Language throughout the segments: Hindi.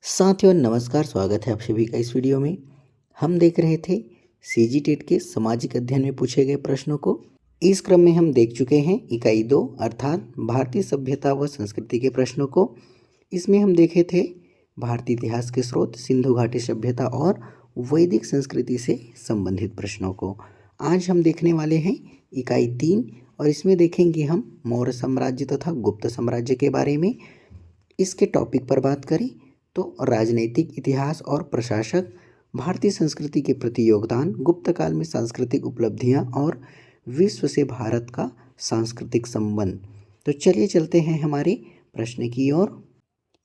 साथियों नमस्कार, स्वागत है आप सभी का इस वीडियो में। हम देख रहे थे सीजी टेट के सामाजिक अध्ययन में पूछे गए प्रश्नों को। इस क्रम में हम देख चुके हैं इकाई 2 अर्थात भारतीय सभ्यता व संस्कृति के प्रश्नों को। इसमें हम देखे थे भारतीय इतिहास के स्रोत, सिंधु घाटी सभ्यता और वैदिक संस्कृति से संबंधित प्रश्नों को। आज हम देखने वाले हैं इकाई 3 और इसमें देखेंगे हम मौर्य साम्राज्य तथा गुप्त साम्राज्य के बारे में। इसके टॉपिक पर बात करें तो राजनीतिक इतिहास और प्रशासक, भारतीय संस्कृति के प्रति योगदान, गुप्त काल में सांस्कृतिक उपलब्धियां और विश्व से भारत का सांस्कृतिक संबंध। तो चलिए चलते हैं हमारे प्रश्न की ओर।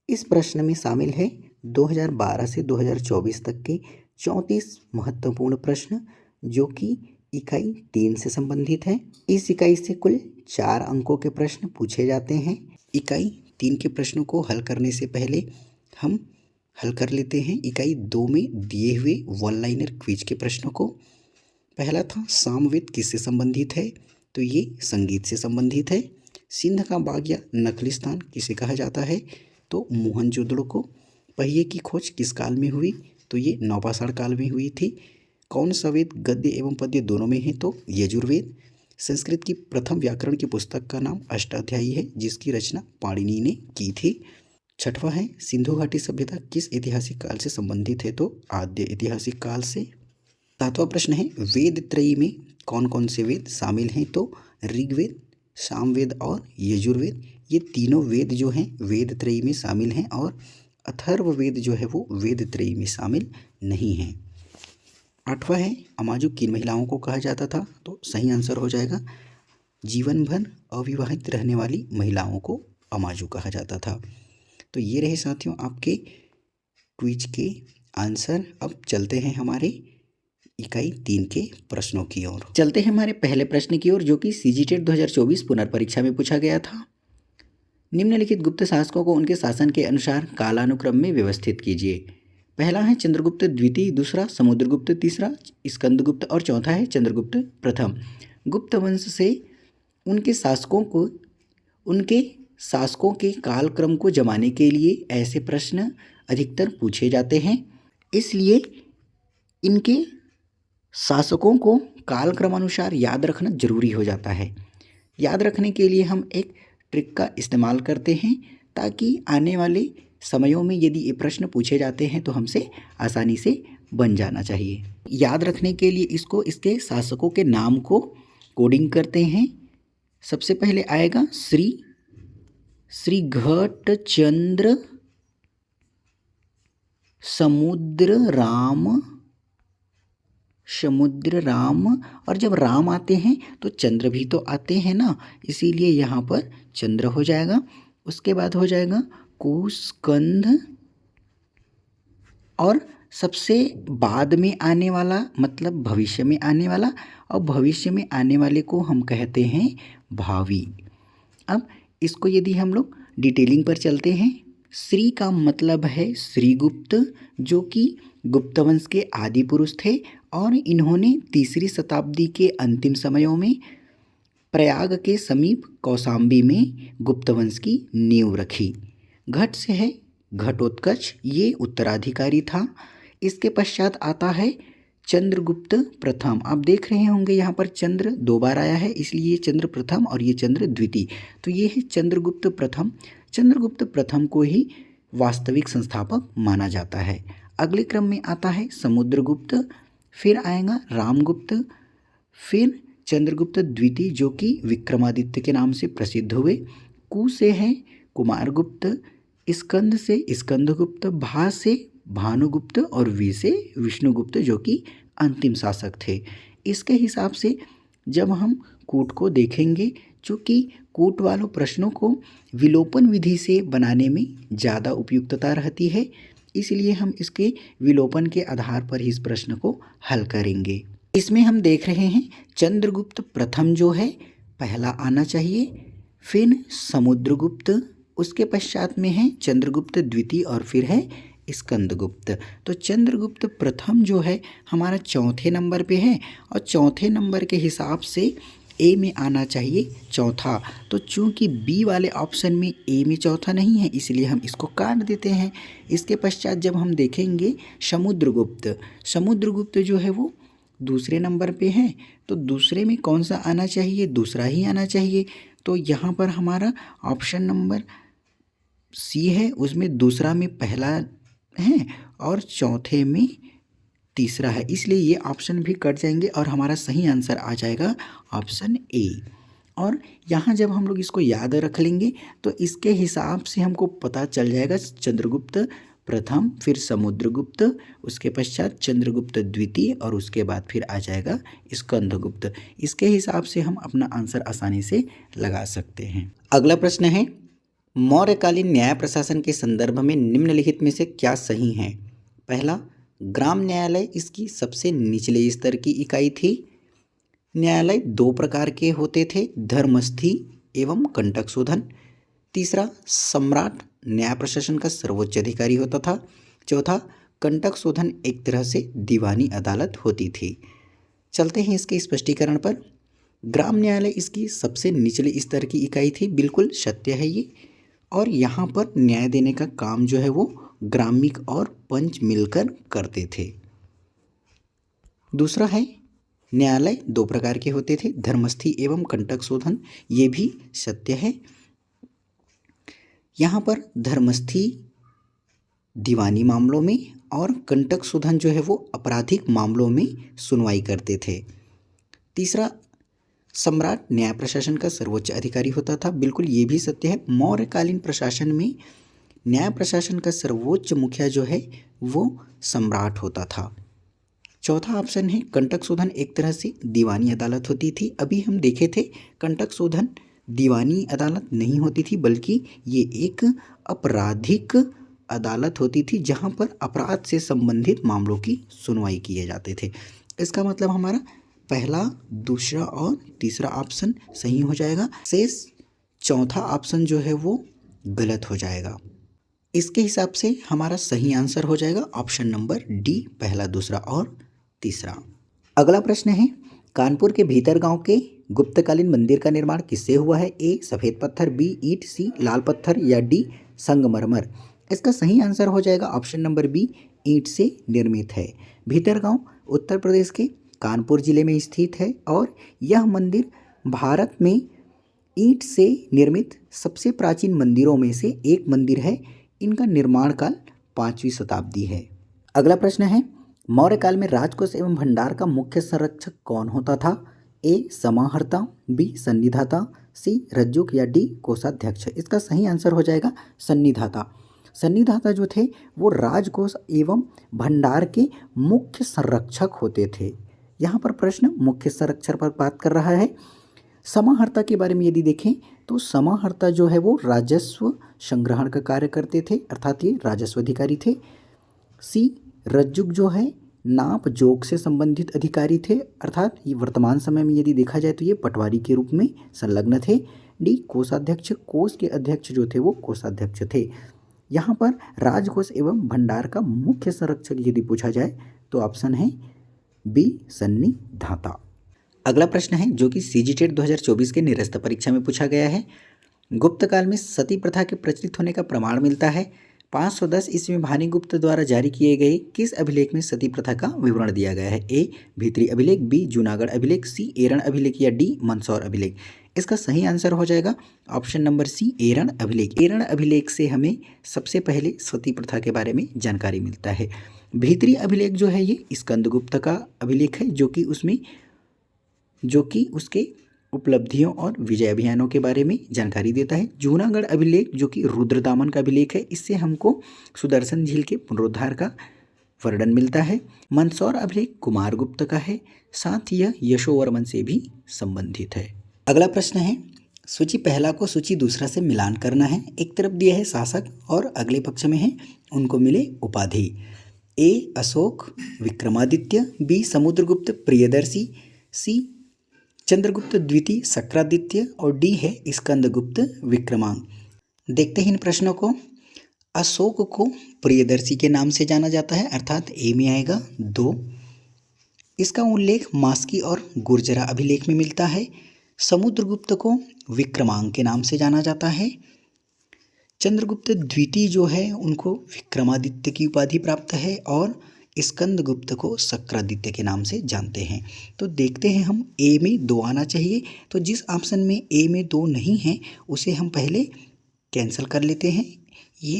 इस प्रश्न में शामिल है 2012 से 2024 तक के 34 महत्वपूर्ण प्रश्न जो कि इकाई 3 से संबंधित है। इस इकाई से कुल 4 अंकों के प्रश्न पूछे जाते हैं। इकाई 3 के प्रश्नों को हल करने से पहले हम हल कर लेते हैं इकाई 2 में दिए हुए वन लाइनर क्विज के प्रश्नों को। पहला था सामवेद किससे संबंधित है, तो ये संगीत से संबंधित है। सिंध का बाग या नखलिस्तान किसे कहा जाता है, तो मोहनजोदड़ो को। पहिए की खोज किस काल में हुई, तो ये नौपाषाण काल में हुई थी। कौन सा वेद गद्य एवं पद्य दोनों में है, तो यजुर्वेद। संस्कृत की प्रथम व्याकरण की पुस्तक का नाम अष्टाध्यायी है जिसकी रचना पाणिनि ने की थी। छठवां है सिंधु घाटी सभ्यता किस ऐतिहासिक काल से संबंधित है, तो आद्य ऐतिहासिक काल से। सातवां प्रश्न है वेद त्रयी में कौन कौन से वेद शामिल हैं, तो ऋग्वेद, सामवेद और यजुर्वेद। ये तीनों वेद जो हैं वेद त्रयी में शामिल हैं और अथर्ववेद जो है वो वेद त्रयी में शामिल नहीं है। आठवां है अमाजु किन महिलाओं को कहा जाता था, तो सही आंसर हो जाएगा जीवन भर अविवाहित रहने वाली महिलाओं को अमाजु कहा जाता था। तो ये रहे साथियों आपके क्विज के आंसर। अब चलते हैं हमारे इकाई 3 के प्रश्नों की ओर। चलते हैं हमारे पहले प्रश्न की ओर जो कि सीजी टेट 2024 पुनर्परीक्षा में पूछा गया था। निम्नलिखित गुप्त शासकों को उनके शासन के अनुसार कालानुक्रम में व्यवस्थित कीजिए। पहला है चंद्रगुप्त द्वितीय, दूसरा समुद्रगुप्त, तीसरा स्कंदगुप्त और चौथा है चंद्रगुप्त प्रथम। गुप्त वंश से उनके शासकों के कालक्रम को जमाने के लिए ऐसे प्रश्न अधिकतर पूछे जाते हैं, इसलिए इनके शासकों को कालक्रमानुसार याद रखना जरूरी हो जाता है। याद रखने के लिए हम एक ट्रिक का इस्तेमाल करते हैं ताकि आने वाले समयों में यदि ये प्रश्न पूछे जाते हैं तो हमसे आसानी से बन जाना चाहिए। याद रखने के लिए इसके शासकों के नाम को कोडिंग करते हैं। सबसे पहले आएगा श्री घटचंद्र समुद्र राम, और जब राम आते हैं तो चंद्र भी तो आते हैं ना, इसीलिए यहाँ पर चंद्र हो जाएगा। उसके बाद हो जाएगा कुस्कंद, और सबसे बाद में आने वाला मतलब भविष्य में आने वाला, और भविष्य में आने वाले को हम कहते हैं भावी। अब इसको यदि हम लोग डिटेलिंग पर चलते हैं, श्री का मतलब है श्रीगुप्त जो कि गुप्त वंश के आदि पुरुष थे और इन्होंने 3री शताब्दी के अंतिम समयों में प्रयाग के समीप कौशाम्बी में गुप्त वंश की नींव रखी। घट से है घटोत्कच, ये उत्तराधिकारी था। इसके पश्चात आता है चंद्रगुप्त प्रथम। आप देख रहे होंगे यहाँ पर चंद्र 2 बार आया है, इसलिए चंद्र प्रथम और ये चंद्र द्वितीय, तो ये है चंद्रगुप्त प्रथम। चंद्रगुप्त प्रथम को ही वास्तविक संस्थापक माना जाता है। अगले क्रम में आता है समुद्रगुप्त, फिर आएगा रामगुप्त, फिर चंद्रगुप्त द्वितीय जो कि विक्रमादित्य के नाम से प्रसिद्ध हुए। कु से है कुमारगुप्त, स्कंद से स्कंदगुप्त, भा से भानुगुप्त और वी से विष्णुगुप्त जो कि अंतिम शासक थे। इसके हिसाब से जब हम कूट को देखेंगे, चूँकि कूट वालों प्रश्नों को विलोपन विधि से बनाने में ज़्यादा उपयुक्तता रहती है, इसलिए हम इसके विलोपन के आधार पर ही इस प्रश्न को हल करेंगे। इसमें हम देख रहे हैं चंद्रगुप्त प्रथम जो है पहला आना चाहिए, फिर समुद्रगुप्त, उसके पश्चात में है चंद्रगुप्त द्वितीय और फिर है स्कंदगुप्त। तो चंद्रगुप्त प्रथम जो है हमारा चौथे नंबर पे है, और चौथे नंबर के हिसाब से ए में आना चाहिए चौथा। तो चूंकि बी वाले ऑप्शन में ए में चौथा नहीं है इसलिए हम इसको काट देते हैं। इसके पश्चात जब हम देखेंगे समुद्रगुप्त, समुद्रगुप्त जो है वो दूसरे नंबर पे है, तो दूसरे में कौन सा आना चाहिए, दूसरा ही आना चाहिए। तो यहाँ पर हमारा ऑप्शन नंबर सी है, उसमें दूसरा में पहला है और चौथे में तीसरा है, इसलिए ये ऑप्शन भी कट जाएंगे और हमारा सही आंसर आ जाएगा ऑप्शन ए। और यहाँ जब हम लोग इसको याद रख लेंगे तो इसके हिसाब से हमको पता चल जाएगा चंद्रगुप्त प्रथम, फिर समुद्रगुप्त, उसके पश्चात चंद्रगुप्त द्वितीय और उसके बाद फिर आ जाएगा स्कंदगुप्त। इसके हिसाब से हम अपना आंसर आसानी से लगा सकते हैं। अगला प्रश्न है, मौर्यकालीन न्याय प्रशासन के संदर्भ में निम्नलिखित में से क्या सही है। पहला, ग्राम न्यायालय इसकी सबसे निचले स्तर की इकाई थी। न्यायालय दो प्रकार के होते थे, धर्मस्थी एवं कंटक शोधन। तीसरा, सम्राट न्याय प्रशासन का सर्वोच्च अधिकारी होता था। चौथा, कंटक शोधन एक तरह से दीवानी अदालत होती थी। चलते हैं इसके स्पष्टीकरण पर। ग्राम न्यायालय इसकी सबसे निचले स्तर की इकाई थी, बिल्कुल सत्य है ये। और यहाँ पर न्याय देने का काम जो है वो ग्रामिक और पंच मिलकर करते थे। दूसरा है, न्यायालय दो प्रकार के होते थे, धर्मस्थी एवं कंटक शोधन, ये भी सत्य है। यहाँ पर धर्मस्थी दीवानी मामलों में और कंटक शोधन जो है वो आपराधिक मामलों में सुनवाई करते थे। तीसरा, सम्राट न्याय प्रशासन का सर्वोच्च अधिकारी होता था, बिल्कुल ये भी सत्य है। मौर्यकालीन प्रशासन में न्याय प्रशासन का सर्वोच्च मुखिया जो है वो सम्राट होता था। चौथा ऑप्शन है, कंटक शोधन एक तरह से दीवानी अदालत होती थी। अभी हम देखे थे कंटक शोधन दीवानी अदालत नहीं होती थी, बल्कि ये एक आपराधिक अदालत होती थी जहाँ पर अपराध से संबंधित मामलों की सुनवाई किए जाते थे। इसका मतलब हमारा पहला, दूसरा और तीसरा ऑप्शन सही हो जाएगा। शेष चौथा ऑप्शन जो है वो गलत हो जाएगा। इसके हिसाब से हमारा सही आंसर हो जाएगा ऑप्शन नंबर डी, पहला, दूसरा और तीसरा। अगला प्रश्न है, कानपुर के भीतर गांव के गुप्तकालीन मंदिर का निर्माण किससे हुआ है। ए, सफ़ेद पत्थर, बी, ईंट, सी, लाल पत्थर या डी, संगमरमर। इसका सही आंसर हो जाएगा ऑप्शन नंबर बी, ईंट से निर्मित है। भीतरगांव उत्तर प्रदेश के कानपुर जिले में स्थित है और यह मंदिर भारत में ईंट से निर्मित सबसे प्राचीन मंदिरों में से एक मंदिर है। इनका निर्माण काल 5वीं शताब्दी है। अगला प्रश्न है, मौर्यकाल में राजकोष एवं भंडार का मुख्य संरक्षक कौन होता था। ए, समाहर्ता, बी, सन्निधाता, सी, रज्जुक या डी, कोषाध्यक्ष। इसका सही आंसर हो जाएगा सन्निधाता। सन्निधाता जो थे वो राजकोष एवं भंडार के मुख्य संरक्षक होते थे। यहाँ पर प्रश्न मुख्य संरक्षक पर बात कर रहा है। समाहर्ता के बारे में यदि देखें तो समाहर्ता जो है वो राजस्व संग्रहण का कार्य करते थे, अर्थात ये राजस्व अधिकारी थे। सी, रज्जुक जो है नाप जोक से संबंधित अधिकारी थे, अर्थात ये वर्तमान समय में यदि देखा जाए तो ये पटवारी के रूप में संलग्न थे। डी, कोषाध्यक्ष, कोष के अध्यक्ष जो थे वो कोषाध्यक्ष थे। यहाँ पर राजकोष एवं भंडार का मुख्य संरक्षक यदि पूछा जाए तो ऑप्शन है बी, सन्निधाता। अगला प्रश्न है जो कि सीजीटेट 2024 के निरस्त परीक्षा में पूछा गया है। गुप्त काल में सती प्रथा के प्रचलित होने का प्रमाण मिलता है। 510 ईस्वी में भानुगुप्त द्वारा जारी किए गए किस अभिलेख में सती प्रथा का विवरण दिया गया है। ए, भीतरी अभिलेख, बी, जूनागढ़ अभिलेख, सी, एरण अभिलेख या डी, मंदसौर अभिलेख। इसका सही आंसर हो जाएगा ऑप्शन नंबर सी, एरण अभिलेख। एरण अभिलेख से हमें सबसे पहले सती प्रथा के बारे में जानकारी मिलता है। भीतरी अभिलेख जो है ये स्कंदगुप्त का अभिलेख है, जो कि उसके उपलब्धियों और विजय अभियानों के बारे में जानकारी देता है। जूनागढ़ अभिलेख जो कि रुद्रदामन का अभिलेख है, इससे हमको सुदर्शन झील के पुनरुद्धार का वर्णन मिलता है। मंदसौर अभिलेख कुमारगुप्त का है, साथ ही यह यशोवर्मन से भी संबंधित है। अगला प्रश्न है, सूची पहला को सूची दूसरा से मिलान करना है। एक तरफ दिया है शासक और अगले पक्ष में है उनको मिले उपाधि। ए, अशोक विक्रमादित्य, बी, समुद्रगुप्त प्रियदर्शी, सी, चंद्रगुप्त द्वितीय शक्रादित्य और डी है स्कंदगुप्त विक्रमांक। देखते हैं इन प्रश्नों को। अशोक को प्रियदर्शी के नाम से जाना जाता है, अर्थात ए में आएगा 2। इसका उल्लेख मास्की और गुर्जरा अभिलेख में मिलता है। समुद्रगुप्त को विक्रमांक के नाम से जाना जाता है। चंद्रगुप्त द्वितीय जो है उनको विक्रमादित्य की उपाधि प्राप्त है और स्कंदगुप्त को शक्रादित्य के नाम से जानते हैं। तो देखते हैं हम ए में 2 आना चाहिए। तो जिस ऑप्शन में ए में 2 नहीं है उसे हम पहले कैंसिल कर लेते हैं। ये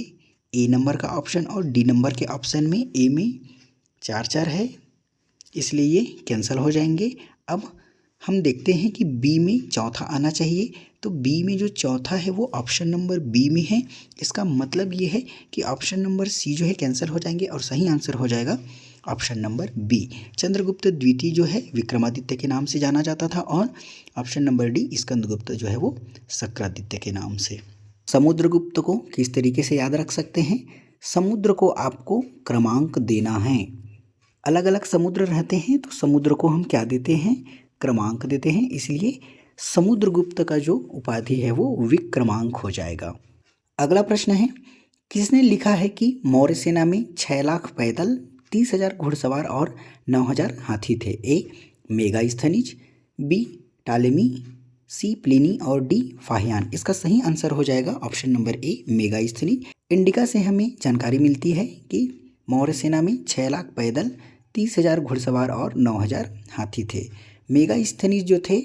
ए नंबर का ऑप्शन और डी नंबर के ऑप्शन में ए में 4 है, इसलिए ये कैंसिल हो जाएंगे। अब हम देखते हैं कि बी में चौथा आना चाहिए। तो बी में जो चौथा है वो ऑप्शन नंबर बी में है। इसका मतलब ये है कि ऑप्शन नंबर सी जो है कैंसिल हो जाएंगे और सही आंसर हो जाएगा ऑप्शन नंबर बी। चंद्रगुप्त द्वितीय जो है विक्रमादित्य के नाम से जाना जाता था और ऑप्शन नंबर डी स्कंदगुप्त जो है वो शक्रादित्य के नाम से। समुद्रगुप्त को किस तरीके से याद रख सकते हैं? समुद्र को आपको क्रमांक देना है। अलग अलग समुद्र रहते हैं तो समुद्र को हम क्या देते हैं? क्रमांक देते हैं, इसलिए समुद्रगुप्त का जो उपाधि है वो विक्रमांक हो जाएगा। अगला प्रश्न है, किसने लिखा है कि मौर्य सेना में 6 लाख पैदल, 30,000 घुड़सवार और 9,000 हाथी थे? ए मेगास्थनीज, बी टालेमी, सी प्लिनी और डी फाहियान। इसका सही आंसर हो जाएगा ऑप्शन नंबर ए मेगास्थनीज। इंडिका से हमें जानकारी मिलती है कि मौर्य सेना में 6 लाख पैदल, 30,000 घुड़सवार और 9,000 हाथी थे। मेगास्थनीज जो थे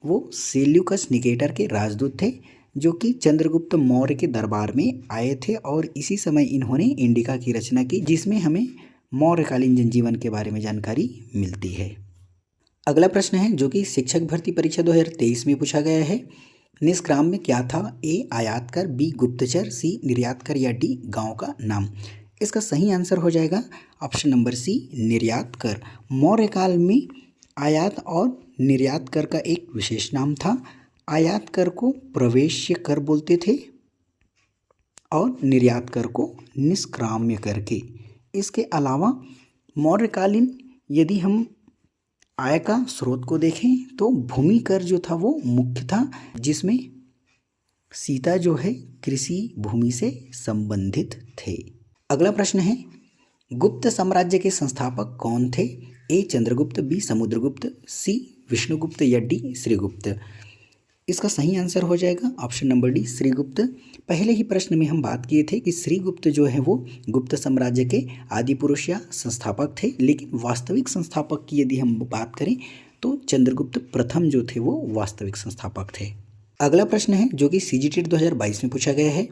वो सेल्यूकस निकेटर के राजदूत थे जो कि चंद्रगुप्त मौर्य के दरबार में आए थे और इसी समय इन्होंने इंडिका की रचना की जिसमें हमें मौर्यकालीन जनजीवन के बारे में जानकारी मिलती है। अगला प्रश्न है जो कि शिक्षक भर्ती परीक्षा 2023 में पूछा गया है। निष्क्राम में क्या था? ए आयातकर, बी गुप्तचर, सी निर्यातकर या डी गांव का नाम। इसका सही आंसर हो जाएगा ऑप्शन नंबर सी निर्यातकर। मौर्य काल में आयात और निर्यात कर का एक विशेष नाम था। आयात कर को प्रवेश्य कर बोलते थे और निर्यात कर को निष्क्राम्य कर के। इसके अलावा मौर्यकालीन यदि हम आय का स्रोत को देखें तो भूमि कर जो था वो मुख्य था जिसमें सीता जो है कृषि भूमि से संबंधित थे। अगला प्रश्न है, गुप्त साम्राज्य के संस्थापक कौन थे? ए चंद्रगुप्त, बी समुद्रगुप्त, सी विष्णुगुप्त या डी श्रीगुप्त। इसका सही आंसर हो जाएगा ऑप्शन नंबर डी श्रीगुप्त। पहले ही प्रश्न में हम बात किए थे कि श्रीगुप्त जो है वो गुप्त साम्राज्य के आदि पुरुष या संस्थापक थे, लेकिन वास्तविक संस्थापक की यदि हम बात करें तो चंद्रगुप्त प्रथम जो थे वो वास्तविक संस्थापक थे। अगला प्रश्न है जो कि सीजीटेट 2022 में पूछा गया है।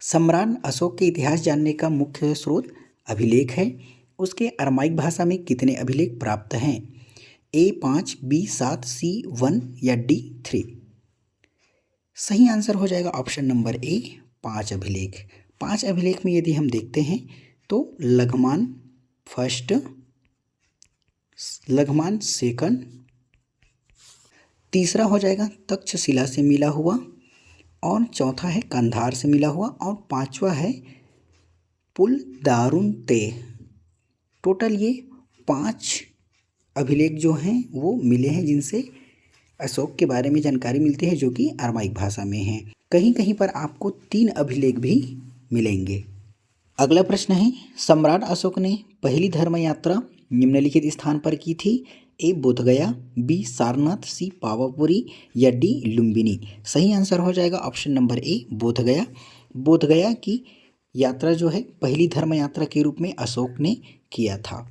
सम्राट अशोक के इतिहास जानने का मुख्य स्रोत अभिलेख है। उसके अरमाइक भाषा में कितने अभिलेख प्राप्त हैं? ए 5, बी 7, सी 1 या डी 3। सही आंसर हो जाएगा ऑप्शन नंबर ए 5 अभिलेख। 5 अभिलेख में यदि हम देखते हैं तो लघुमान फर्स्ट, लघुमान सेकंड, तीसरा हो जाएगा तक्षशिला से मिला हुआ और चौथा है कंधार से मिला हुआ और पांचवा है पुल दारुन ते। टोटल ये 5 अभिलेख जो हैं वो मिले हैं जिनसे अशोक के बारे में जानकारी मिलती है जो कि अरमाइक भाषा में है। कहीं कहीं पर आपको 3 अभिलेख भी मिलेंगे। अगला प्रश्न है, सम्राट अशोक ने पहली धर्म यात्रा निम्नलिखित स्थान पर की थी। A Bodhgaya, B Sarnath, C Pawapuri या डी लुम्बिनी। सही आंसर हो जाएगा option number A Bodhgaya. Bodhgaya की यात्रा जो है पहली धर्म यात्रा के रूप में अशोक ने किया था।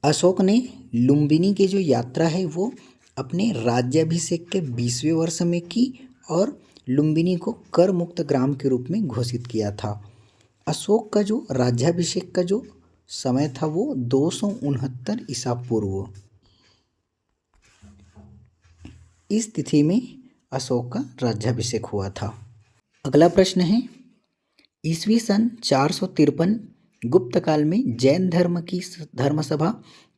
अशोक ने लुम्बिनी की जो यात्रा है वो अपने राज्याभिषेक के 20वें वर्ष में की और लुम्बिनी को कर मुक्त ग्राम के रूप में घोषित किया था। अशोक का जो राज्याभिषेक का जो समय था वो 269 ईसा पूर्व, इस तिथि में अशोक का राज्याभिषेक हुआ था। अगला प्रश्न है, ईस्वी सन 453 गुप्त काल में जैन धर्म की धर्मसभा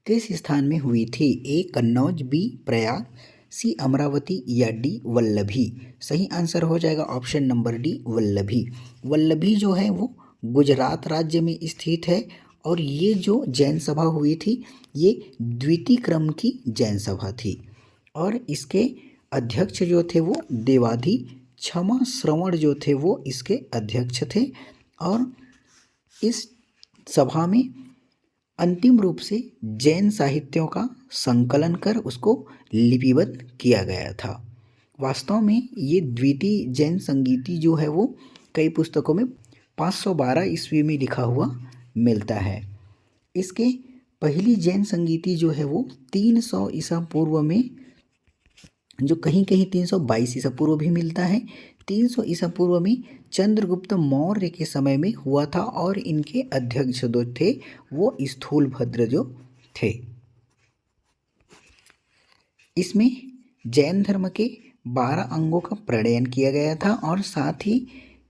किस स्थान में हुई थी? ए कन्नौज, बी प्रयाग, सी अमरावती या डी वल्लभी। सही आंसर हो जाएगा option number D Vallabhi. Vallabhi जो है वो गुजरात राज्य में स्थित है और ये जो जैन सभा हुई थी ये द्वितीय क्रम की जैन सभा थी और इसके अध्यक्ष जो थे वो देवाधि क्षमा श्रवण जो थे वो इसके अध्यक्ष थे और इस सभा में अंतिम रूप से जैन साहित्यों का संकलन कर उसको लिपिबद्ध किया गया था। वास्तव में ये द्वितीय जैन संगीति जो है वो कई पुस्तकों में 512 ईस्वी में लिखा हुआ मिलता है। इसके पहली जैन संगीति जो है वो 300 ईसा पूर्व में, जो कहीं कहीं 322 ईसा पूर्व भी मिलता है, 300 ईसा पूर्व में चंद्रगुप्त मौर्य के समय में हुआ था और इनके अध्यक्ष जो थे वो स्थूलभद्र जो थे। इसमें जैन धर्म के 12 अंगों का प्रणयन किया गया था और साथ ही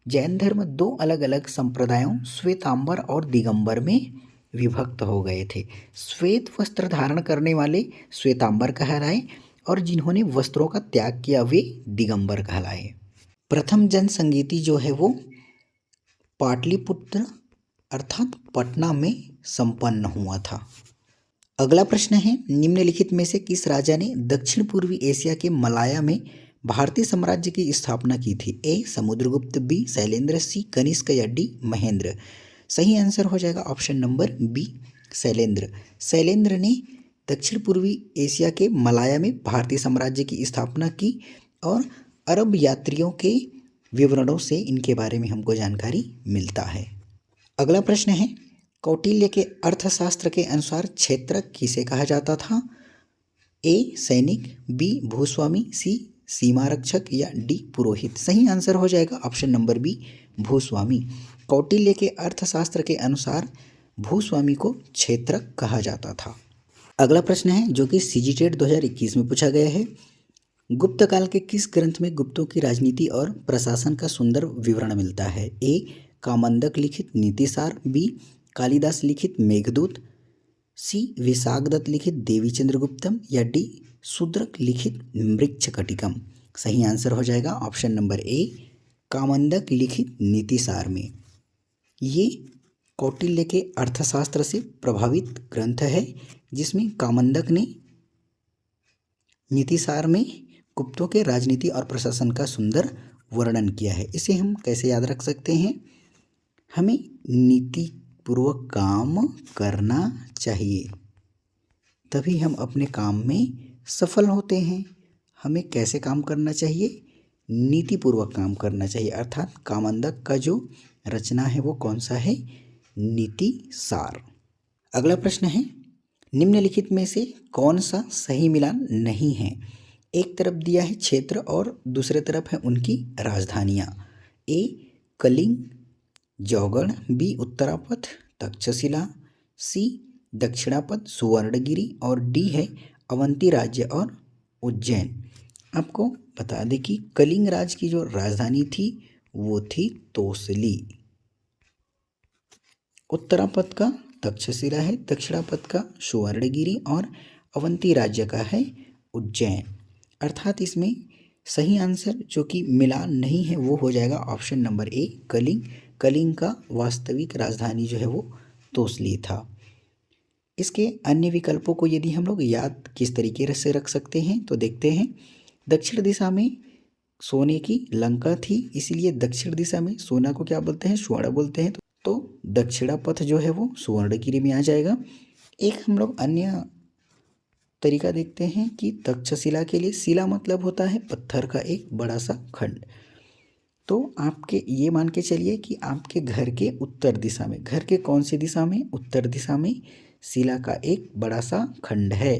जैन धर्म 2 अलग अलग संप्रदायों श्वेतांबर और दिगंबर में विभक्त हो गए थे। श्वेत वस्त्र धारण करने वाले श्वेतांबर कहलाए और जिन्होंने वस्त्रों का त्याग किया वे दिगंबर कहलाए। प्रथम जन संगीति जो है वो पाटलिपुत्र अर्थात पटना में संपन्न हुआ था। अगला प्रश्न है, निम्नलिखित में से किस राजा ने दक्षिण पूर्वी एशिया के मलाया में भारतीय साम्राज्य की स्थापना की थी? A Samudragupta, B Shailendra, C Kanishka या डी महेंद्र। सही आंसर हो जाएगा option number B Shailendra. Shailendra ने दक्षिण पूर्वी एशिया के मलाया में भारतीय साम्राज्य की स्थापना की और अरब यात्रियों के विवरणों से इनके बारे में हमको जानकारी मिलता है। अगला प्रश्न है, कौटिल्य के अर्थशास्त्र के अनुसार क्षेत्रक किसे कहा जाता था? ए सैनिक, बी भूस्वामी, सी सीमा रक्षक या डी पुरोहित। सही आंसर हो जाएगा ऑप्शन नंबर बी भूस्वामी। कौटिल्य के अर्थशास्त्र के अनुसार भूस्वामी को क्षेत्रक कहा जाता था। अगला प्रश्न है जो कि सीजीटेट 2021 में पूछा गया है, गुप्त काल के किस ग्रंथ में गुप्तों की राजनीति और प्रशासन का सुंदर विवरण मिलता है? ए कामंदक लिखित नीतिसार, बी कालिदास लिखित मेघदूत, सी विशाखदत्त लिखित देवी चंद्रगुप्तम या डी शूद्रक लिखित मृच्छकटिकम। सही आंसर हो जाएगा ऑप्शन नंबर ए कामंदक लिखित नीतिसार में। ये कौटिल्य के अर्थशास्त्र से प्रभावित ग्रंथ है जिसमें कामंदक ने नीतिसार में गुप्तों के राजनीति और प्रशासन का सुंदर वर्णन किया है। इसे हम कैसे याद रख सकते हैं? हमें नीतिपूर्वक काम करना चाहिए तभी हम अपने काम में सफल होते हैं। हमें कैसे काम करना चाहिए? नीतिपूर्वक काम करना चाहिए। अर्थात कामंदक का जो रचना है वो कौन सा है? नीतिसार। अगला प्रश्न है, निम्नलिखित में से कौन सा सही मिलान नहीं है? एक तरफ दिया है क्षेत्र और दूसरे तरफ है उनकी राजधानियाँ। ए कलिंग जौगढ़, बी उत्तरापथ तक्षशिला, सी दक्षिणापथ सुवर्णगिरी और डी है अवंती राज्य और उज्जैन। आपको बता दें कि कलिंग राज की जो राजधानी थी वो थी तोसली। उत्तरापथ का तक्षशिला है, दक्षिणापथ का सुवर्णगिरी और अवंती राज्य का है उज्जैन। अर्थात इसमें सही आंसर जो कि मिलान नहीं है वो हो जाएगा option number A Kalinga. Kalinga का वास्तविक राजधानी जो है वो तोसली था। इसके अन्य विकल्पों को यदि हम लोग याद किस तरीके से रख सकते हैं तो देखते हैं। दक्षिण दिशा में सोने की लंका थी, इसीलिए दक्षिण दिशा में सोना को क्या बोलते हैं? स्वर्ण बोलते हैं। तो दक्षिणापथ जो है वो सुवर्णगिरी में आ जाएगा। एक हम लोग अन्य तरीका देखते हैं कि तक्षशिला के लिए शिला मतलब होता है पत्थर का एक बड़ा सा खंड। तो आपके ये मान के चलिए कि आपके घर के उत्तर दिशा में, घर के कौन सी दिशा में? उत्तर दिशा में शिला का एक बड़ा सा खंड है।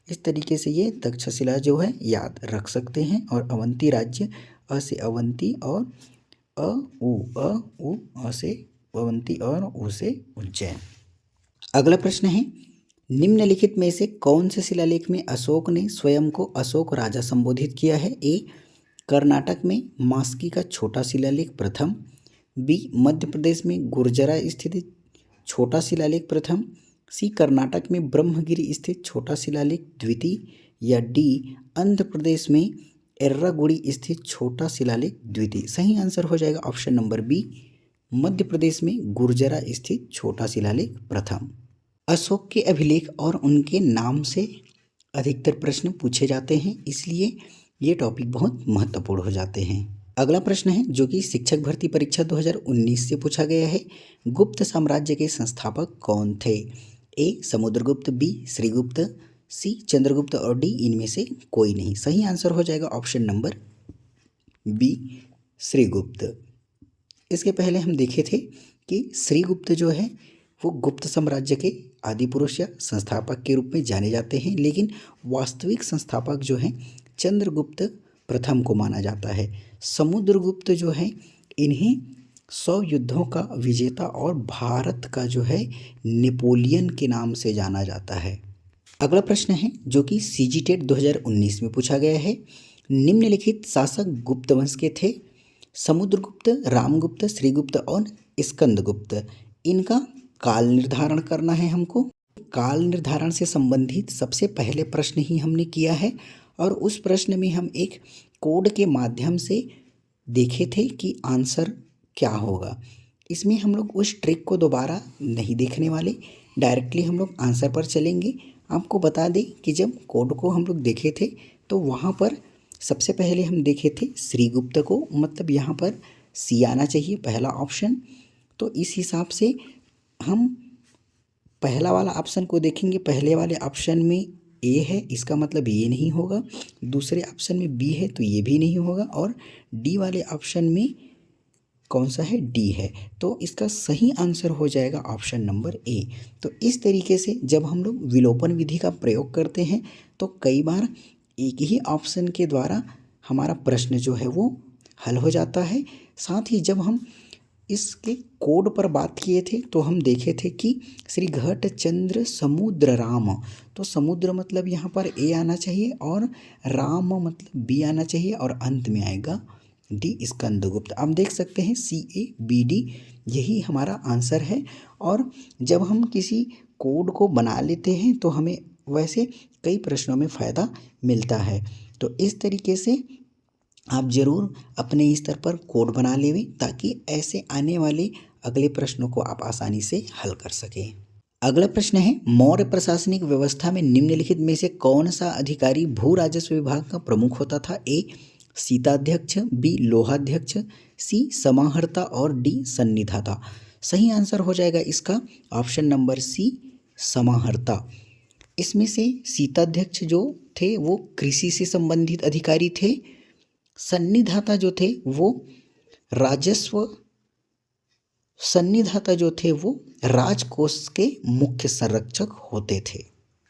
इस तरीके से ये तक्षशिला जो है याद रख सकते हैं। और अवंती राज्य, अ से अवंती और अ से अवंती और उ से उज्जैन। अगला प्रश्न है, निम्नलिखित में से कौन से शिलालेख में अशोक ने स्वयं को अशोक राजा संबोधित किया है? ए कर्नाटक में मास्की का छोटा शिलालेख प्रथम, बी मध्य प्रदेश में गुर्जरा स्थित छोटा शिलालेख प्रथम, सी कर्नाटक में ब्रह्मगिरी स्थित छोटा शिलालेख द्वितीय या डी आंध्र प्रदेश में एर्रागुड़ी स्थित छोटा शिलालेख द्वितीय। सही आंसर हो जाएगा option number B Madhya Pradesh में गुर्जरा स्थित छोटा शिलालेख प्रथम। अशोक के अभिलेख और उनके नाम से अधिकतर प्रश्न पूछे जाते हैं, इसलिए ये टॉपिक बहुत महत्वपूर्ण हो जाते हैं। अगला प्रश्न है जो कि शिक्षक भर्ती परीक्षा 2019 से पूछा गया है, गुप्त साम्राज्य के संस्थापक कौन थे? ए समुद्रगुप्त, बी श्रीगुप्त, सी चंद्रगुप्त और डी इनमें से कोई नहीं। सही आंसर हो जाएगा ऑप्शन नंबर बी श्रीगुप्त। इसके पहले हम देखे थे कि श्रीगुप्त जो है वो गुप्त साम्राज्य के आदि पुरुष या संस्थापक के रूप में जाने जाते हैं, लेकिन वास्तविक संस्थापक जो हैं चंद्रगुप्त प्रथम को माना जाता है। समुद्रगुप्त जो है इन्हें 100 युद्धों का विजेता और भारत का जो है नेपोलियन के नाम से जाना जाता है। अगला प्रश्न है जो कि सीजीटेट 2019 में पूछा गया है। निम्नलिखित शासक गुप्त वंश के थे। समुद्रगुप्त, रामगुप्त, श्रीगुप्त और स्कंदगुप्त। इनका काल निर्धारण करना है हमको। काल निर्धारण से संबंधित सबसे पहले प्रश्न ही हमने किया है और उस प्रश्न में हम एक कोड के माध्यम से देखे थे कि आंसर क्या होगा। इसमें हम लोग उस ट्रिक को दोबारा नहीं देखने वाले, डायरेक्टली हम लोग आंसर पर चलेंगे। आपको बता दें कि जब कोड को हम लोग देखे थे तो वहाँ पर सबसे पहले हम देखे थे श्रीगुप्त को, मतलब यहाँ पर सी आना चाहिए पहला ऑप्शन। तो इस हिसाब से हम पहला वाला ऑप्शन को देखेंगे। पहले वाले ऑप्शन में ए है, इसका मतलब ये नहीं होगा। दूसरे ऑप्शन में बी है तो ये भी नहीं होगा, और डी वाले ऑप्शन में कौन सा है, डी है। तो इसका सही आंसर हो जाएगा ऑप्शन नंबर ए। तो इस तरीके से जब हम लोग विलोपन विधि का प्रयोग करते हैं तो कई बार एक ही ऑप्शन के द्वारा हमारा प्रश्न जो है वो हल हो जाता है। साथ ही जब हम इसके कोड पर बात किए थे तो हम देखे थे कि श्री घट चंद्र समुद्र राम, तो समुद्र मतलब यहाँ पर ए आना चाहिए और राम मतलब बी आना चाहिए और अंत में आएगा डी स्कंदगुप्त। आप देख सकते हैं CABD यही हमारा आंसर है। और जब हम किसी कोड को बना लेते हैं तो हमें वैसे कई प्रश्नों में फ़ायदा मिलता है। तो इस तरीके से आप ज़रूर अपने स्तर पर कोड बना लें ताकि ऐसे आने वाले अगले प्रश्नों को आप आसानी से हल कर सकें। अगला प्रश्न है, मौर्य प्रशासनिक व्यवस्था में निम्नलिखित में से कौन सा अधिकारी भू राजस्व विभाग का प्रमुख होता था। ए सीताध्यक्ष, बी लोहाध्यक्ष, सी समाहर्ता और डी सन्निधाता। सही आंसर हो जाएगा इसका ऑप्शन नंबर सी समाहर्ता। इसमें से सीताध्यक्ष जो थे वो कृषि से संबंधित अधिकारी थे। सन्निधाता जो थे वो राजकोष के मुख्य संरक्षक होते थे।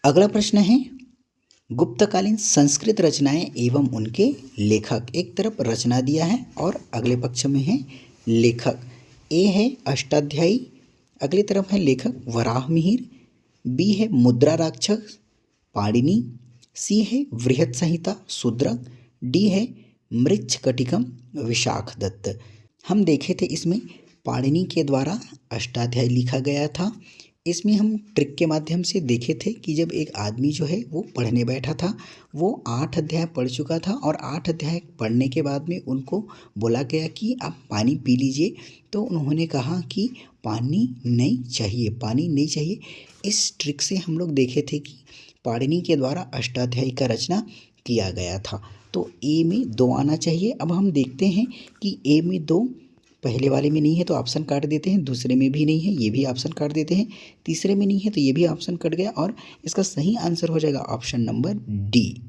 अगला प्रश्न है, गुप्तकालीन संस्कृत रचनाएं एवं उनके लेखक। एक तरफ रचना दिया है और अगले पक्ष में है लेखक। ए है अष्टाध्यायी, अगली तरफ है लेखक वराहमिहिर, बी है मुद्रा राक्षस पाणिनि, सी है बृहत संहिता शूद्रक, डी है मृच्छकटिकम विशाखदत्त। हम देखे थे इसमें पाणिनि के द्वारा अष्टाध्यायी लिखा गया था। इसमें हम ट्रिक के माध्यम से देखे थे कि जब एक आदमी जो है वो पढ़ने बैठा था, वो 8 अध्याय पढ़ चुका था और 8 अध्याय पढ़ने के बाद में उनको बोला गया कि आप पानी पी लीजिए, तो उन्होंने कहा कि पानी नहीं चाहिए। इस ट्रिक से हम लोग देखे थे कि पाणिनि के द्वारा अष्टाध्यायी का रचना किया गया था। तो ए में 2 आना चाहिए। अब हम देखते हैं कि ए में 2 पहले वाले में नहीं है तो ऑप्शन काट देते हैं, दूसरे में भी नहीं है ये भी ऑप्शन काट देते हैं, तीसरे में नहीं है तो ये भी ऑप्शन कट गया और इसका सही आंसर हो जाएगा ऑप्शन नंबर डी।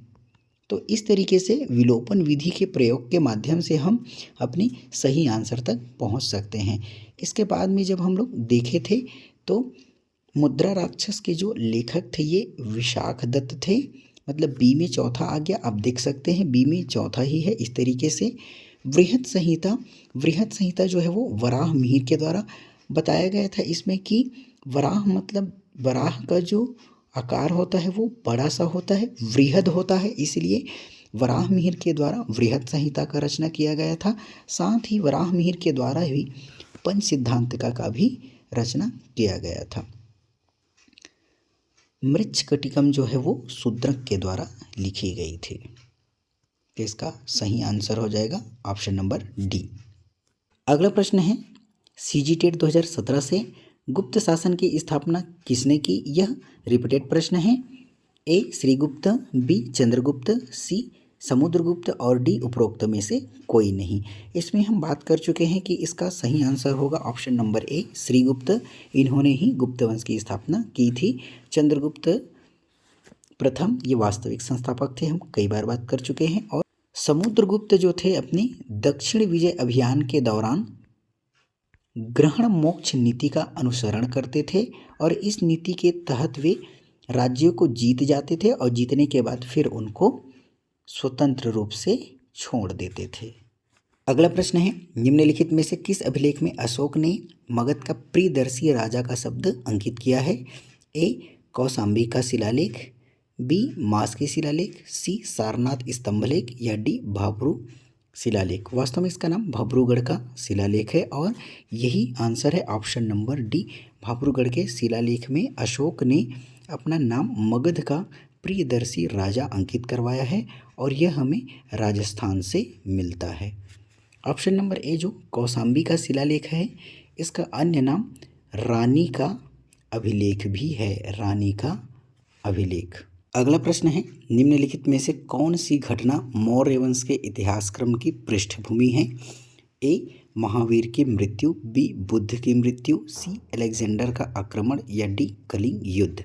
तो इस तरीके से विलोपन विधि के प्रयोग के माध्यम से हम अपनी सही आंसर तक पहुंच सकते हैं। इसके बाद में जब हम लोग देखे थे तो मुद्रा राक्षस के जो लेखक थे ये विशाखदत्त थे, मतलब बी में चौथा आ गया। आप देख सकते हैं बी में चौथा ही है। इस तरीके से बृहत संहिता जो है वो वराहमिहिर के द्वारा बताया गया था। इसमें कि वराह मतलब वराह का जो आकार होता है वो बड़ा सा होता है, वृहद होता है, इसलिए वराहमिहिर के द्वारा बृहत संहिता का रचना किया गया था। साथ ही वराहमिहिर के द्वारा ही पंच सिद्धांतिका का भी रचना किया गया था। मृच्छकटिकम जो है वो शूद्रक के द्वारा लिखी गई थी। इसका सही आंसर हो जाएगा ऑप्शन नंबर डी। अगला प्रश्न है, सीजीटेट 2017 से गुप्त शासन की स्थापना किसने की। यह रिपीटेड प्रश्न है। ए श्रीगुप्त, बी चंद्रगुप्त, सी समुद्रगुप्त और डी उपरोक्त में से कोई नहीं। इसमें हम बात कर चुके हैं कि इसका सही आंसर होगा ऑप्शन नंबर ए श्रीगुप्त। इन्होंने ही गुप्त वंश की स्थापना की थी। चंद्रगुप्त प्रथम ये वास्तविक संस्थापक थे, हम कई बार बात कर चुके हैं। और समुद्रगुप्त जो थे अपनी दक्षिण विजय अभियान के दौरान ग्रहण मोक्ष नीति का अनुसरण करते थे और इस नीति के तहत वे राज्यों को जीत जाते थे और जीतने के बाद फिर उनको स्वतंत्र रूप से छोड़ देते थे। अगला प्रश्न है, निम्नलिखित में से किस अभिलेख में अशोक ने मगध का प्रियदर्शी राजा का शब्द अंकित किया है? ए कौशाम्बी का शिलालेख, बी मास्की शिलालेख, सी सारनाथ स्तंभलेख या डी भाब्रू शिलालेख। वास्तव में इसका नाम भाब्रूगढ़ का शिलालेख है और यही आंसर है ऑप्शन नंबर डी। भाब्रूगढ़ के शिलालेख में अशोक ने अपना नाम मगध का प्रियदर्शी राजा अंकित करवाया है और यह हमें राजस्थान से मिलता है। ऑप्शन नंबर ए जो कौशाम्बी का शिलालेख है, इसका अन्य नाम रानी का अभिलेख भी है, रानी का अभिलेख। अगला प्रश्न है, निम्नलिखित में से कौन सी घटना मौर्य वंश के इतिहास क्रम की पृष्ठभूमि है? ए महावीर की मृत्यु, बी बुद्ध की मृत्यु, सी अलेक्जेंडर का आक्रमण या डी कलिंग युद्ध।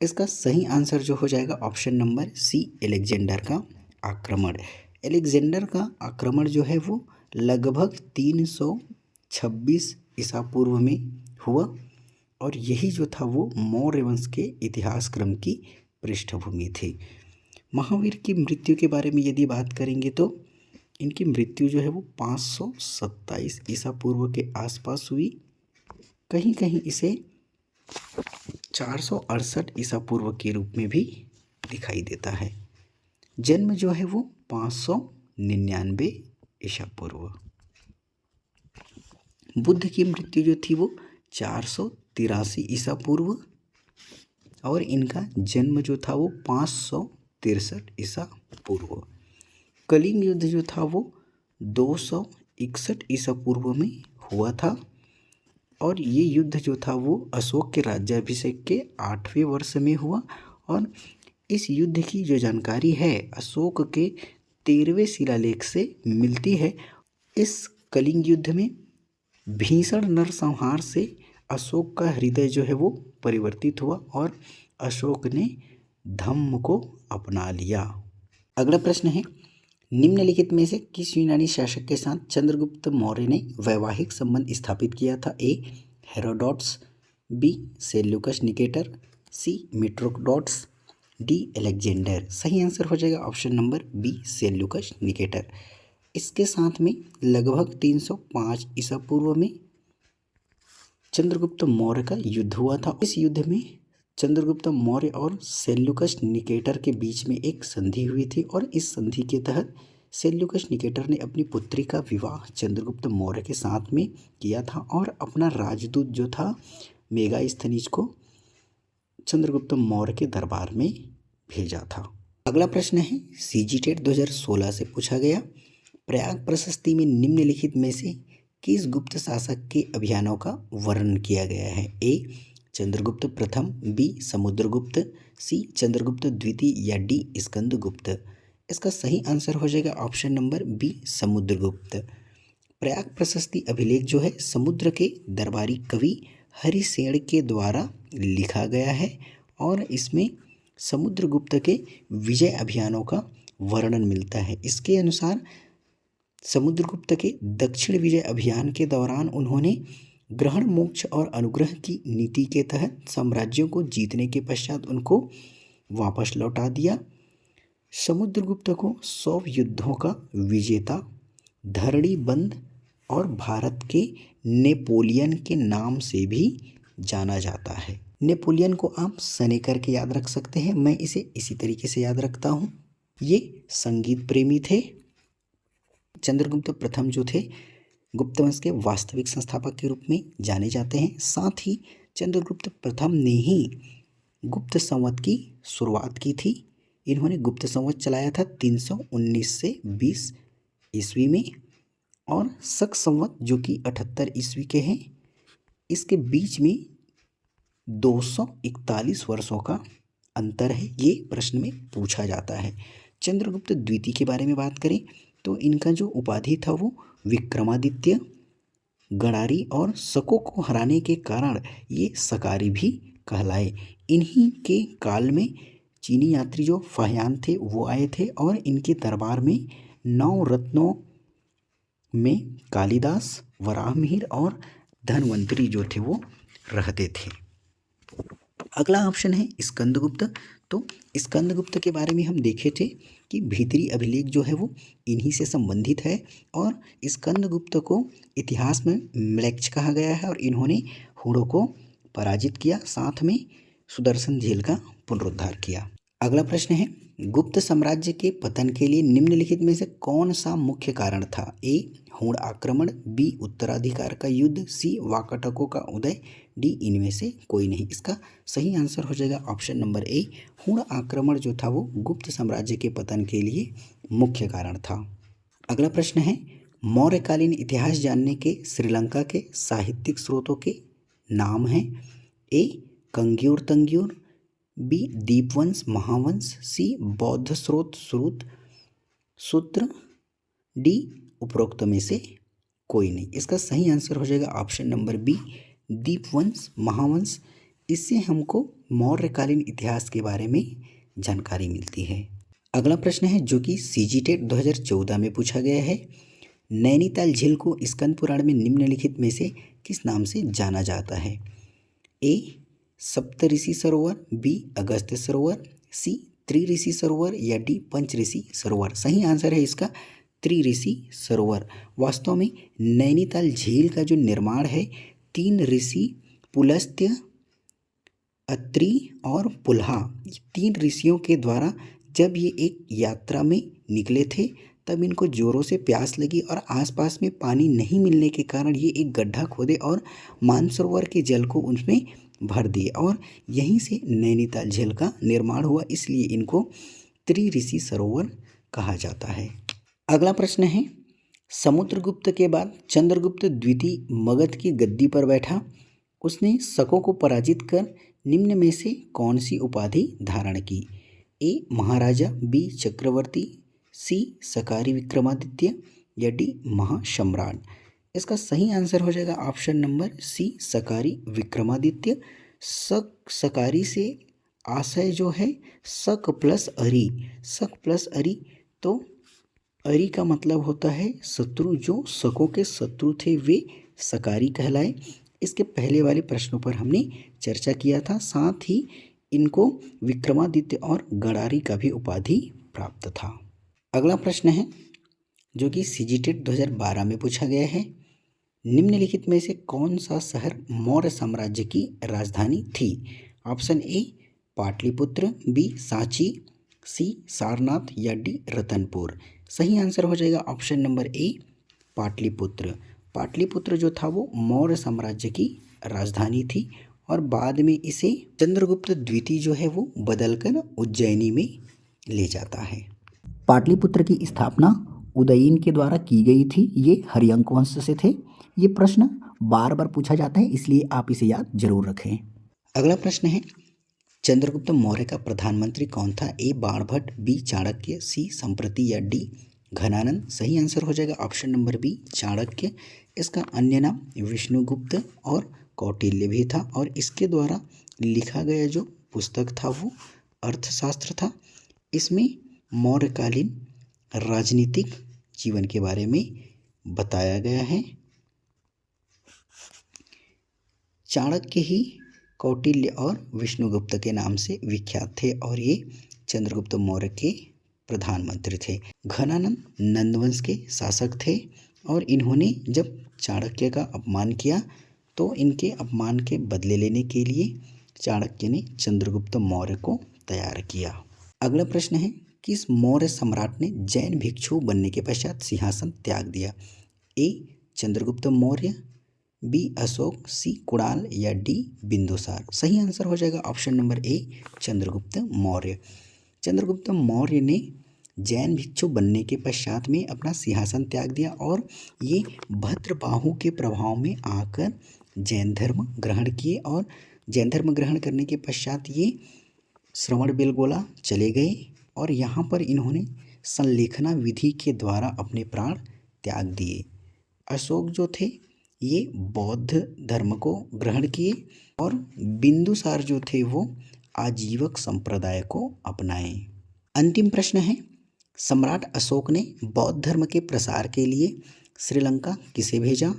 इसका सही आंसर जो हो जाएगा ऑप्शन नंबर सी अलेक्जेंडर का आक्रमण। अलेक्जेंडर का आक्रमण जो है वो लगभग 326 ईसा पूर्व में हुआ और यही जो था वो मौर्य वंश के इतिहास क्रम की पृष्ठभूमि थी। महावीर की मृत्यु के बारे में यदि बात करेंगे तो इनकी मृत्यु जो है वो 527 ईसा पूर्व के आसपास हुई। कहीं कहीं इसे 468 ईसा पूर्व के रूप में भी दिखाई देता है। जन्म जो है वो 599 ईसा पूर्व। बुद्ध की मृत्यु जो थी वो 483 ईसा पूर्व और इनका जन्म जो था वो 563 ईसा पूर्व। कलिंग युद्ध जो था वो 261 ईसा पूर्व में हुआ था और ये युद्ध जो था वो अशोक के राज्याभिषेक के 8वें वर्ष में हुआ और इस युद्ध की जो जानकारी है अशोक के 13वें शिलालेख से मिलती है। इस कलिंग युद्ध में भीषण नरसंहार से अशोक का हृदय जो है वो परिवर्तित हुआ और अशोक ने धम्म को अपना लिया। अगला प्रश्न है, निम्नलिखित में से किस यूनानी शासक के साथ चंद्रगुप्त मौर्य ने वैवाहिक संबंध स्थापित किया था? A Herodotus, B Seleucus Nicator, C मिट्रोडोटस, डी अलेक्जेंडर। सही आंसर हो जाएगा option number B Seleucus Nicator. इसके साथ में लगभग 305 ईसा पूर्व में चंद्रगुप्त मौर्य का युद्ध हुआ था। इस युद्ध में चंद्रगुप्त मौर्य और सेल्यूकस निकेटर के बीच में एक संधि हुई थी और इस संधि के तहत सेल्यूकस निकेटर ने अपनी पुत्री का विवाह चंद्रगुप्त मौर्य के साथ में किया था और अपना राजदूत जो था मेगास्थनीज को चंद्रगुप्त मौर्य के दरबार में भेजा था। अगला प्रश्न है, सीजीटेट 2016 से पूछा गया, प्रयाग प्रशस्ति में निम्नलिखित में से किस गुप्त शासक के अभियानों का वर्णन किया गया है? ए चंद्रगुप्त प्रथम, बी समुद्रगुप्त, सी चंद्रगुप्त द्वितीय या डी स्कंदगुप्त। इसका सही आंसर हो जाएगा option number B Samudragupta. Prayag Prashasti अभिलेख जो है समुद्र के दरबारी कवि हरिसेन के द्वारा लिखा गया है और इसमें समुद्रगुप्त के विजय अभियानों का वर्णन मिलता है। इसके अनुसार समुद्रगुप्त के दक्षिण विजय अभियान के दौरान उन्होंने ग्रहण मोक्ष और अनुग्रह की नीति के तहत साम्राज्यों को जीतने के पश्चात उनको वापस लौटा दिया। समुद्रगुप्त को 100 युद्धों का विजेता, धरणीबंध और भारत के नेपोलियन के नाम से भी जाना जाता है। नेपोलियन को आप सनेकर के याद रख सकते हैं, मैं इसे इसी तरीके से याद रखता हूँ। ये संगीत प्रेमी थे। चंद्रगुप्त प्रथम जो थे गुप्त वंश के वास्तविक संस्थापक के रूप में जाने जाते हैं। साथ ही चंद्रगुप्त प्रथम ने ही गुप्त संवत की शुरुआत की थी। इन्होंने गुप्त संवत चलाया था 319 से 20 ईस्वी में और शक संवत जो कि 78 ईस्वी के हैं, इसके बीच में 241 वर्षों का अंतर है। ये प्रश्न में पूछा जाता है। चंद्रगुप्त द्वितीय के बारे में बात करें तो इनका जो उपाधि था वो विक्रमादित्य, गणारी और शकों को हराने के कारण ये सकारी भी कहलाए। इन्हीं के काल में चीनी यात्री जो फाहियान थे वो आए थे और इनके दरबार में 9 रत्नों में कालिदास, वराहमिहिर और धन्वंतरी जो थे वो रहते थे। अगला ऑप्शन है स्कंदगुप्त। तो स्कंदगुप्त के बारे में हम देखे थे कि भीतरी अभिलेख जो है वो इन्हीं से संबंधित है और स्कंदगुप्त को इतिहास में म्लेच्छ कहा गया है और इन्होंने हूणों को पराजित किया, साथ में सुदर्शन झील का पुनरुद्धार किया। अगला प्रश्न है गुप्त साम्राज्य के पतन के लिए निम्नलिखित में से कौन सा मुख्य कारण था? ए हूण आक्रमण, बी उत्तराधिकार का युद्ध, सी वाकाटकों का उदय, डी इनमें से कोई नहीं। इसका सही आंसर हो जाएगा ऑप्शन नंबर ए, हूण आक्रमण जो था वो गुप्त साम्राज्य के पतन के लिए मुख्य कारण था। अगला प्रश्न है मौर्यकालीन इतिहास जानने के श्रीलंका के साहित्यिक स्रोतों के नाम हैं। ए कंग्यूर तंग्यूर, बी दीपवंश महावंश, सी बौद्ध स्रोत श्रुत सूत्र, डी उपरोक्त में से कोई नहीं। इसका सही आंसर हो जाएगा option number B, Dipavamsa Mahavamsa. इससे हमको मौर्यकालीन इतिहास के बारे में जानकारी मिलती है। अगला प्रश्न है जो कि सीजीटेट 2014 में पूछा गया है। नैनीताल झील को स्कंद पुराण में निम्नलिखित में से किस नाम से जाना जाता है? ए सप्तऋषि सरोवर, बी अगस्त्य सरोवर, सी त्रिऋषि सरोवर या डी पंचऋषि सरोवर। सही आंसर है इसका त्रिऋषि सरोवर। वास्तव में नैनीताल झील का जो निर्माण है 3 ऋषि पुलस्त्य, अत्रि और पुलहा, 3 ऋषियों के द्वारा जब ये एक यात्रा में निकले थे तब इनको जोरों से प्यास लगी और आसपास में पानी नहीं मिलने के कारण ये एक गड्ढा खोदे और मानसरोवर के जल को उसमें भर दिए और यहीं से नैनीताल झील का निर्माण हुआ, इसलिए इनको त्रिऋषि सरोवर कहा जाता है। अगला प्रश्न है समुद्रगुप्त के बाद चंद्रगुप्त द्वितीय मगध की गद्दी पर बैठा। उसने शकों को पराजित कर निम्न में से कौन सी उपाधि धारण की? ए महाराजा, बी चक्रवर्ती, सी सकारी विक्रमादित्य या डी महासम्राट। इसका सही आंसर हो जाएगा ऑप्शन नंबर सी, सकारी विक्रमादित्य। सकारी से आशय जो है शक प्लस अरि, शक प्लस अरि, तो अरि का मतलब होता है शत्रु। जो शकों के शत्रु थे वे सकारी कहलाए। इसके पहले वाले प्रश्नों पर हमने चर्चा किया था, साथ ही इनको विक्रमादित्य और गणारी का भी उपाधि प्राप्त था। अगला प्रश्न है जो कि सीजीटेट 2012 में पूछा गया है। निम्नलिखित में से कौन सा शहर मौर्य साम्राज्य की राजधानी थी? Option A Pataliputra, B Sanchi, C Sarnath या डी रतनपुर। सही आंसर हो जाएगा option number A Pataliputra. Pataliputra जो था वो मौर्य साम्राज्य की राजधानी थी और बाद में इसे चंद्रगुप्त द्वितीय जो है वो बदलकर उज्जैनी में ले जाता है। पाटलिपुत्र की स्थापना उदयीन के द्वारा की गई थी। ये हरियंक वंश से थे। ये प्रश्न बार बार पूछा जाता है, इसलिए आप इसे याद जरूर रखें। अगला प्रश्न है चंद्रगुप्त मौर्य का प्रधानमंत्री कौन था? ए बाणभट्ट, बी चाणक्य, सी संप्रति या डी घनानंद। सही आंसर हो जाएगा ऑप्शन नंबर बी चाणक्य। इसका अन्य नाम विष्णुगुप्त और कौटिल्य भी था और इसके द्वारा लिखा गया जो पुस्तक था वो अर्थशास्त्र था। इसमें मौर्यकालीन राजनीतिक जीवन के बारे में बताया गया है। चाणक्य ही कौटिल्य और विष्णुगुप्त के नाम से विख्यात थे और ये चंद्रगुप्त मौर्य के प्रधानमंत्री थे। घनानंद नंदवंश के शासक थे और इन्होंने जब चाणक्य का अपमान किया तो इनके अपमान के बदले लेने के लिए चाणक्य ने चंद्रगुप्त मौर्य को तैयार किया। अगला प्रश्न है किस मौर्य सम्राट ने जैन भिक्षु बनने के पश्चात सिंहासन त्याग दिया? ए चंद्रगुप्त मौर्य, बी अशोक, सी कुणाल या डी बिंदुसार। सही आंसर हो जाएगा ऑप्शन नंबर ए चंद्रगुप्त मौर्य। चंद्रगुप्त मौर्य ने जैन भिक्षु बनने के पश्चात में अपना सिंहासन त्याग दिया और ये भद्रबाहु के प्रभाव में आकर जैन धर्म ग्रहण किए और जैन धर्म ग्रहण करने के पश्चात ये श्रवणबेलगोला चले गए और यहाँ पर इन्होंने संलेखना विधि के द्वारा अपने प्राण त्याग दिए। अशोक जो थे ये बौद्ध धर्म को ग्रहण किए और बिंदुसार जो थे वो आजीवक संप्रदाय को अपनाए। अंतिम प्रश्न है, सम्राट अशोक ने बौद्ध धर्म के प्रसार के लिए श्रीलंका किसे भेजा?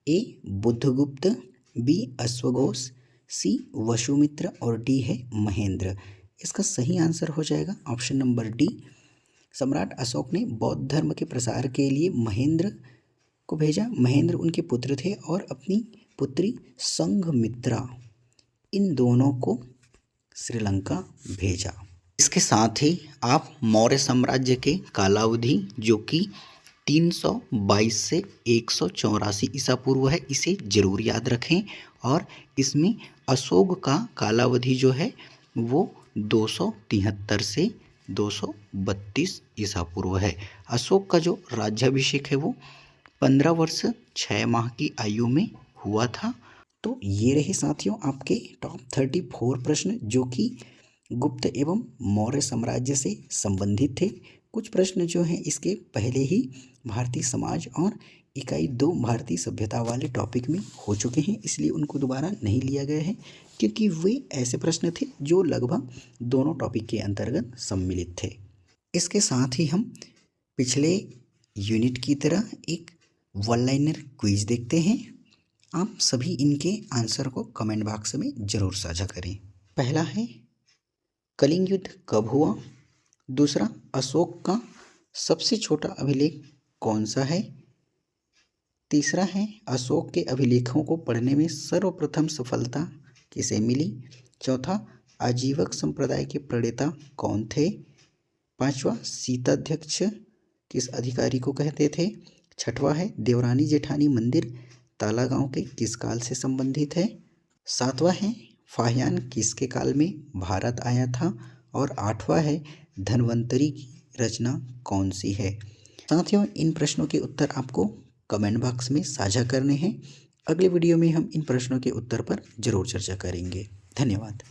ए बुद्धगुप्त, बी अश्वघोष, सी वसुमित्र और डी है महेंद्र। इसका सही आंसर हो जाएगा ऑप्शन नंबर डी। सम्राट अशोक ने बौद्ध धर्म के प्रसार के लिए महेंद्र को भेजा। महेंद्र उनके पुत्र थे और अपनी पुत्री संघमित्रा, इन दोनों को श्रीलंका भेजा। इसके साथ ही आप मौर्य साम्राज्य के कालावधि जो कि 322 से 184 ईसा पूर्व है, इसे जरूर याद रखें। और इसमें अशोक का कालावधि जो है वो 273 से 232 ईसा पूर्व है। अशोक का जो राज्याभिषेक है वो 15 वर्ष 6 माह की आयु में हुआ था। तो ये रहे साथियों आपके टॉप 34 प्रश्न जो कि गुप्त एवं मौर्य साम्राज्य से संबंधित थे। कुछ प्रश्न जो हैं इसके पहले ही भारतीय समाज और इकाई 2 भारतीय सभ्यता वाले टॉपिक में हो चुके हैं, इसलिए उनको दोबारा नहीं लिया गया है क्योंकि वे ऐसे प्रश्न थे जो लगभग दोनों टॉपिक के अंतर्गत सम्मिलित थे। इसके साथ ही हम पिछले यूनिट की तरह एक वन लाइनर क्विज देखते हैं। आप सभी इनके आंसर को कमेंट बॉक्स में ज़रूर साझा करें। पहला है, कलिंग युद्ध कब हुआ? दूसरा, अशोक का सबसे छोटा अभिलेख कौन सा है? तीसरा है, अशोक के अभिलेखों को पढ़ने में सर्वप्रथम सफलता किसे मिली? चौथा, आजीवक संप्रदाय के प्रणेता कौन थे? पांचवा, सीताध्यक्ष किस अधिकारी को कहते थे? छठवां है, देवरानी जेठानी मंदिर तालागांव के किस काल से संबंधित है? सातवां है, फाहियान किसके काल में भारत आया था? और आठवां है, धन्वंतरी की रचना कौन सी है? साथियों, इन प्रश्नों के उत्तर आपको कमेंट बॉक्स में साझा करने हैं। अगले वीडियो में हम इन प्रश्नों के उत्तर पर जरूर चर्चा करेंगे। धन्यवाद।